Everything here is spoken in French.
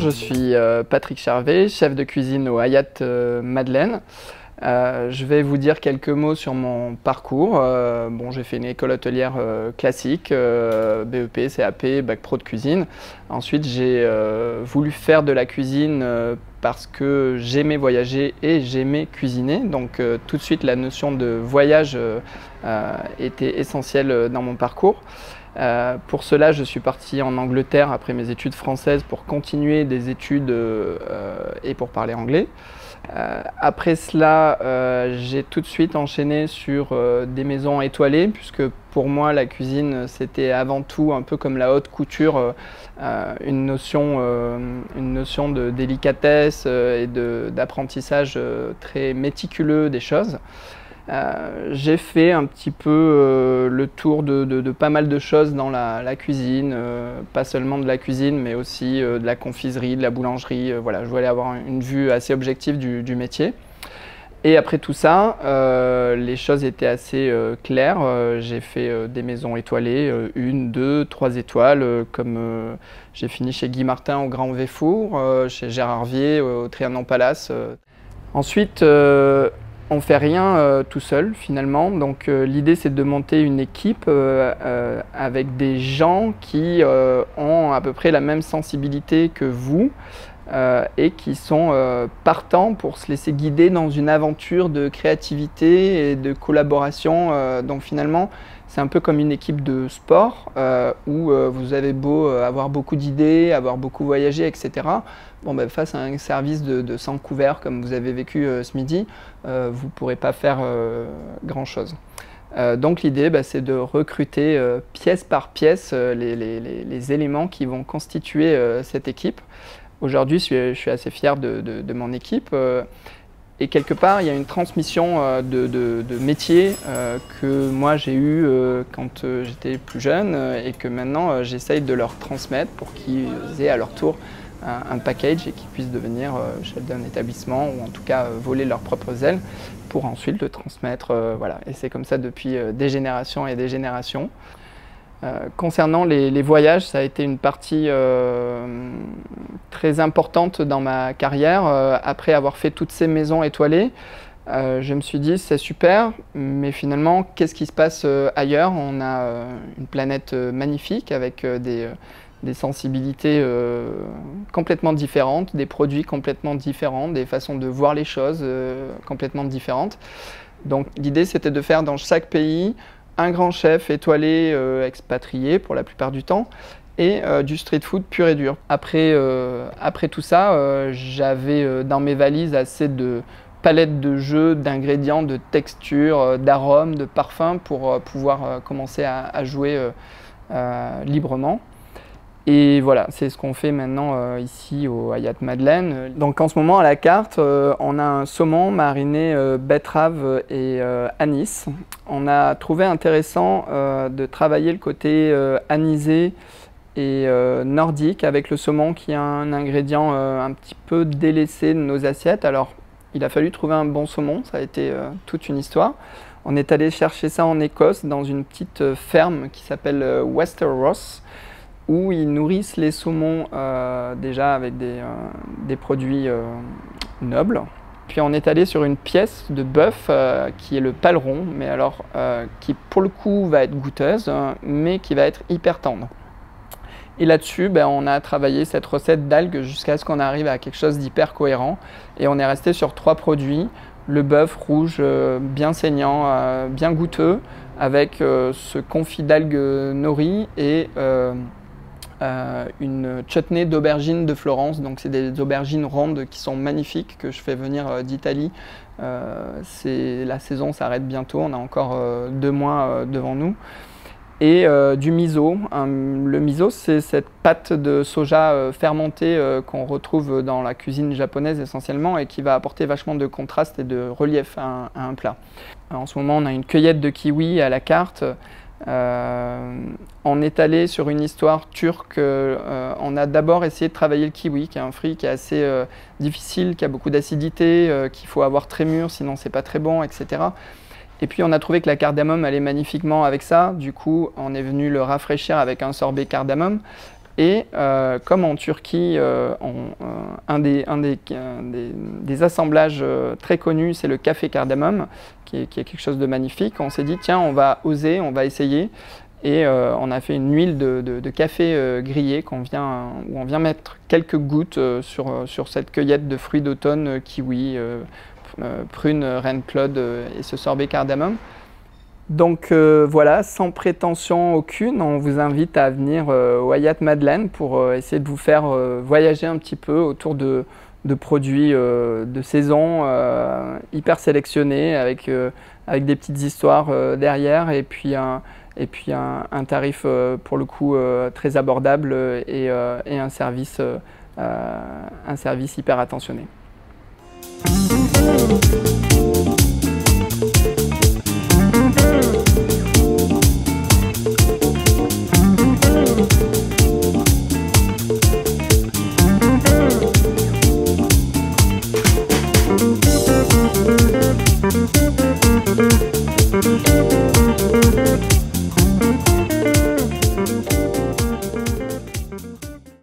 je suis Patrick Charvet, chef de cuisine au Hayat Madeleine. Je vais vous dire quelques mots sur mon parcours. J'ai fait une école hôtelière classique, BEP, CAP, Bac Pro de cuisine. Ensuite, j'ai voulu faire de la cuisine parce que j'aimais voyager et j'aimais cuisiner. Donc tout de suite, la notion de voyage était essentielle dans mon parcours. Pour cela, je suis parti en Angleterre après mes études françaises pour continuer des études et pour parler anglais. Après cela, j'ai tout de suite enchaîné sur des maisons étoilées, puisque pour moi la cuisine c'était avant tout un peu comme la haute couture, une notion de délicatesse et d'apprentissage très méticuleux des choses. J'ai fait un petit peu le tour de pas mal de choses dans la cuisine, pas seulement de la cuisine mais aussi de la confiserie, de la boulangerie. Voilà, je voulais avoir une vue assez objective du métier. Et après tout ça, les choses étaient assez claires. J'ai fait des maisons étoilées, 1, 2, 3 étoiles, comme j'ai fini chez Guy Martin au Grand Véfour, chez Gérard Vier au Trianon Palace. Ensuite, on ne fait rien tout seul finalement, donc l'idée c'est de monter une équipe avec des gens qui ont à peu près la même sensibilité que vous et qui sont partants pour se laisser guider dans une aventure de créativité et de collaboration. Donc finalement c'est un peu comme une équipe de sport où vous avez beau avoir beaucoup d'idées, avoir beaucoup voyagé, etc. Face à un service de 100 couverts comme vous avez vécu ce midi, vous ne pourrez pas faire grand-chose. Donc l'idée, c'est de recruter pièce par pièce les éléments qui vont constituer cette équipe. Aujourd'hui, je suis assez fier de mon équipe. Et quelque part, il y a une transmission de métier que moi j'ai eu quand j'étais plus jeune et que maintenant j'essaye de leur transmettre pour qu'ils aient à leur tour un package et qu'ils puissent devenir chefs d'un établissement ou en tout cas voler leurs propres ailes pour ensuite le transmettre. Voilà. Et c'est comme ça depuis des générations et des générations. Concernant les voyages, ça a été une partie très importante dans ma carrière. Après avoir fait toutes ces maisons étoilées, je me suis dit c'est super, mais finalement qu'est-ce qui se passe ailleurs? On a une planète magnifique avec des sensibilités complètement différentes, des produits complètement différents, des façons de voir les choses complètement différentes. Donc l'idée c'était de faire dans chaque pays un grand chef étoilé expatrié pour la plupart du temps et du street food pur et dur. Après tout ça, j'avais dans mes valises assez de palettes de jeux, d'ingrédients, de textures, d'arômes, de parfums pour pouvoir commencer à jouer librement. Et voilà, c'est ce qu'on fait maintenant ici au Hayat Madeleine. Donc en ce moment à la carte, on a un saumon mariné betterave et anis. On a trouvé intéressant de travailler le côté anisé et nordique avec le saumon qui est un ingrédient un petit peu délaissé de nos assiettes. Alors il a fallu trouver un bon saumon, ça a été toute une histoire. On est allé chercher ça en Écosse dans une petite ferme qui s'appelle Westeros, où ils nourrissent les saumons déjà avec des produits nobles. Puis on est allé sur une pièce de bœuf qui est le paleron, mais alors qui pour le coup va être goûteuse, mais qui va être hyper tendre. Et là-dessus, on a travaillé cette recette d'algues jusqu'à ce qu'on arrive à quelque chose d'hyper cohérent. Et on est resté sur 3 produits, le bœuf rouge bien saignant, bien goûteux, avec ce confit d'algues nori et une chutney d'aubergines de Florence. Donc c'est des aubergines rondes qui sont magnifiques que je fais venir d'Italie. La saison s'arrête bientôt, on a encore 2 mois devant nous. Et du miso. Le miso, c'est cette pâte de soja fermentée qu'on retrouve dans la cuisine japonaise essentiellement et qui va apporter vachement de contraste et de relief à un plat. En ce moment, on a une cueillette de kiwi à la carte. On est allé sur une histoire turque. On a d'abord essayé de travailler le kiwi, qui est un fruit qui est assez difficile, qui a beaucoup d'acidité, qu'il faut avoir très mûr, sinon c'est pas très bon, etc. Et puis on a trouvé que la cardamome allait magnifiquement avec ça. Du coup, on est venu le rafraîchir avec un sorbet cardamome. Et comme en Turquie, un des assemblages très connus, c'est le café cardamome, qui est quelque chose de magnifique. On s'est dit, tiens, on va oser, on va essayer. Et on a fait une huile de café grillé où on vient mettre quelques gouttes sur cette cueillette de fruits d'automne, kiwi, prune, reine Claude et ce sorbet cardamome. Donc voilà, sans prétention aucune, on vous invite à venir au Hayat Madeleine pour essayer de vous faire voyager un petit peu autour de produits de saison hyper sélectionnés avec des petites histoires derrière et puis un tarif pour le coup très abordable et un service hyper attentionné.